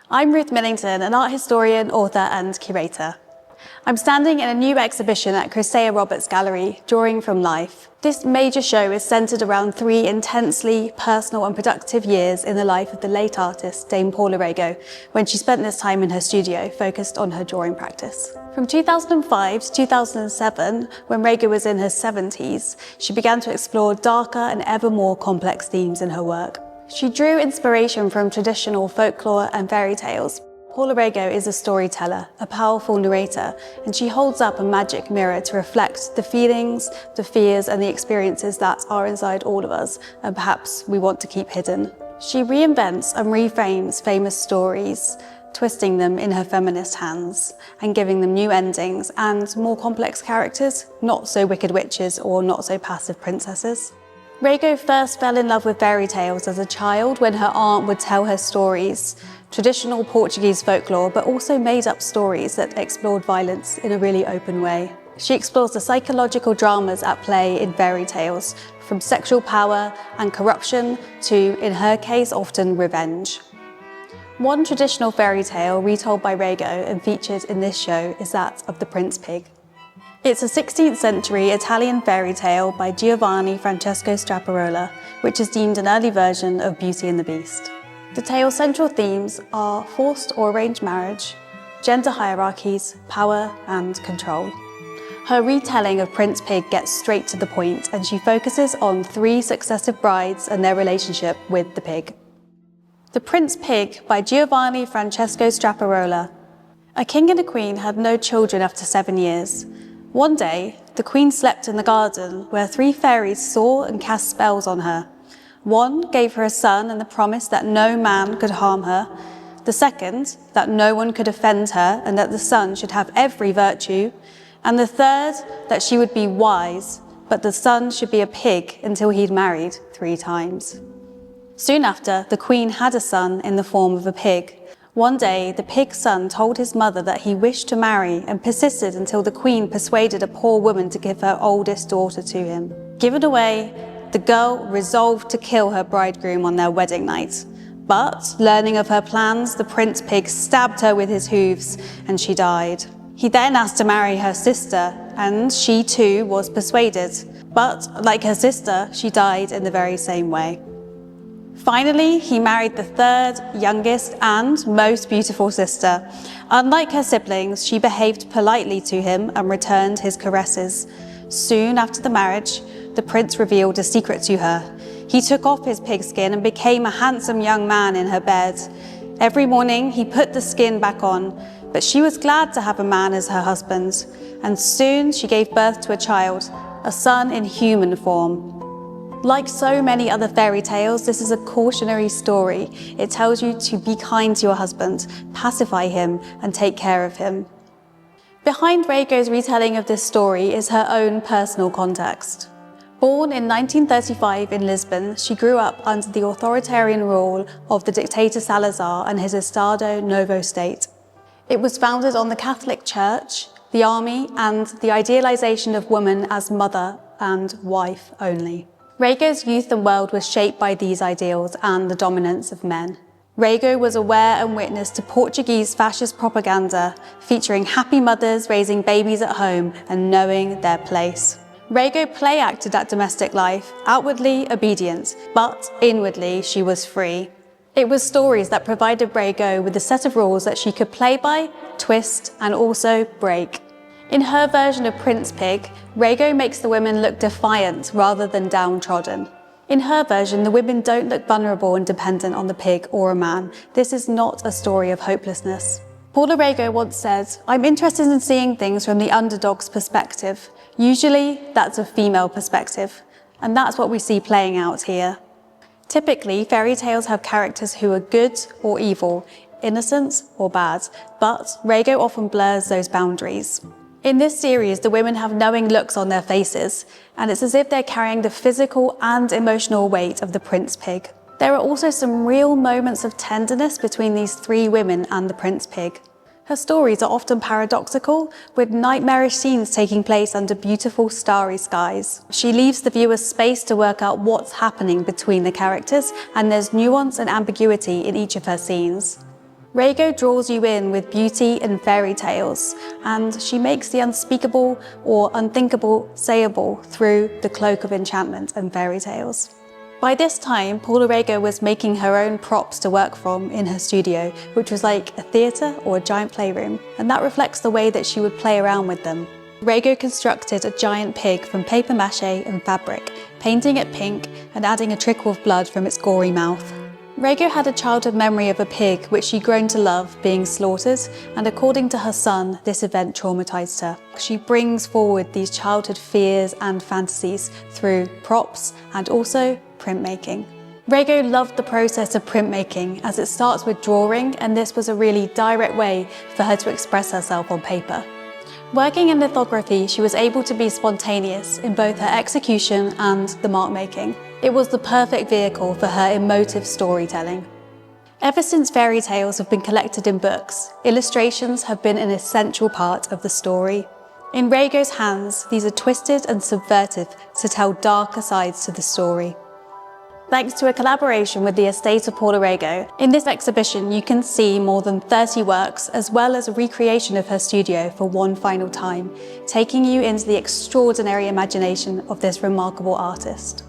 I'm Ruth Millington, an art historian, author and curator. I'm standing in a new exhibition at Cressea Roberts Gallery, Drawing from Life. This major show is centred around 3 intensely personal and productive years in the life of the late artist Dame Paula Rego, when she spent this time in her studio focused on her drawing practice. From 2005 to 2007, when Rego was in her 70s, she began to explore darker and ever more complex themes in her work. She drew inspiration from traditional folklore and fairy tales. Paula Rego is a storyteller, a powerful narrator, and she holds up a magic mirror to reflect the feelings, the fears, and the experiences that are inside all of us, and perhaps we want to keep hidden. She reinvents and reframes famous stories, twisting them in her feminist hands, and giving them new endings and more complex characters, not so wicked witches or not so passive princesses. Rego first fell in love with fairy tales as a child when her aunt would tell her stories, traditional Portuguese folklore, but also made-up stories that explored violence in a really open way. She explores the psychological dramas at play in fairy tales, from sexual power and corruption to, in her case, often revenge. One traditional fairy tale retold by Rego and featured in this show is that of the Prince Pig. It's a 16th century Italian fairy tale by Giovanni Francesco Straparola, which is deemed an early version of Beauty and the Beast. The tale's central themes are forced or arranged marriage, gender hierarchies, power and control. Her retelling of Prince Pig gets straight to the point, and she focuses on 3 successive brides and their relationship with the pig. The Prince Pig by Giovanni Francesco Straparola. A king and a queen had no children after 7 years. One day, the queen slept in the garden where 3 fairies saw and cast spells on her. One gave her a son and the promise that no man could harm her. The second, that no one could offend her and that the son should have every virtue. And the third, that she would be wise, but the son should be a pig until he'd married 3 times. Soon after, the queen had a son in the form of a pig. One day, the pig's son told his mother that he wished to marry and persisted until the queen persuaded a poor woman to give her oldest daughter to him. Given away, the girl resolved to kill her bridegroom on their wedding night. But, learning of her plans, the Prince Pig stabbed her with his hooves and she died. He then asked to marry her sister, and she too was persuaded. But, like her sister, she died in the very same way. Finally, he married the 3rd, youngest and most beautiful sister. Unlike her siblings, she behaved politely to him and returned his caresses. Soon after the marriage, the prince revealed a secret to her. He took off his pigskin and became a handsome young man in her bed. Every morning, he put the skin back on, but she was glad to have a man as her husband. And soon she gave birth to a child, a son in human form. Like so many other fairy tales, this is a cautionary story. It tells you to be kind to your husband, pacify him, and take care of him. Behind Rego's retelling of this story is her own personal context. Born in 1935 in Lisbon, she grew up under the authoritarian rule of the dictator Salazar and his Estado Novo state. It was founded on the Catholic Church, the army, and the idealization of woman as mother and wife only. Rego's youth and world was shaped by these ideals and the dominance of men. Rego was aware and witness to Portuguese fascist propaganda, featuring happy mothers raising babies at home and knowing their place. Rego play-acted that domestic life, outwardly obedient, but inwardly she was free. It was stories that provided Rego with a set of rules that she could play by, twist, and also break. In her version of Prince Pig, Rego makes the women look defiant rather than downtrodden. In her version, the women don't look vulnerable and dependent on the pig or a man. This is not a story of hopelessness. Paula Rego once said, "I'm interested in seeing things from the underdog's perspective. Usually, that's a female perspective. And that's what we see playing out here." Typically, fairy tales have characters who are good or evil, innocent or bad, but Rego often blurs those boundaries. In this series, the women have knowing looks on their faces, and it's as if they're carrying the physical and emotional weight of the Prince Pig. There are also some real moments of tenderness between these 3 women and the Prince Pig. Her stories are often paradoxical, with nightmarish scenes taking place under beautiful starry skies. She leaves the viewer space to work out what's happening between the characters, and there's nuance and ambiguity in each of her scenes. Rego draws you in with beauty and fairy tales, and she makes the unspeakable or unthinkable sayable through the cloak of enchantment and fairy tales. By this time, Paula Rego was making her own props to work from in her studio, which was like a theatre or a giant playroom, and that reflects the way that she would play around with them. Rego constructed a giant pig from paper mache and fabric, painting it pink and adding a trickle of blood from its gory mouth. Rego had a childhood memory of a pig which she'd grown to love being slaughtered, and according to her son, this event traumatized her. She brings forward these childhood fears and fantasies through props and also printmaking. Rego loved the process of printmaking as it starts with drawing, and this was a really direct way for her to express herself on paper. Working in lithography, she was able to be spontaneous in both her execution and the mark making. It was the perfect vehicle for her emotive storytelling. Ever since fairy tales have been collected in books, illustrations have been an essential part of the story. In Rego's hands, these are twisted and subvertive to tell darker sides to the story. Thanks to a collaboration with the estate of Paula Rego, in this exhibition you can see more than 30 works as well as a recreation of her studio for one final time, taking you into the extraordinary imagination of this remarkable artist.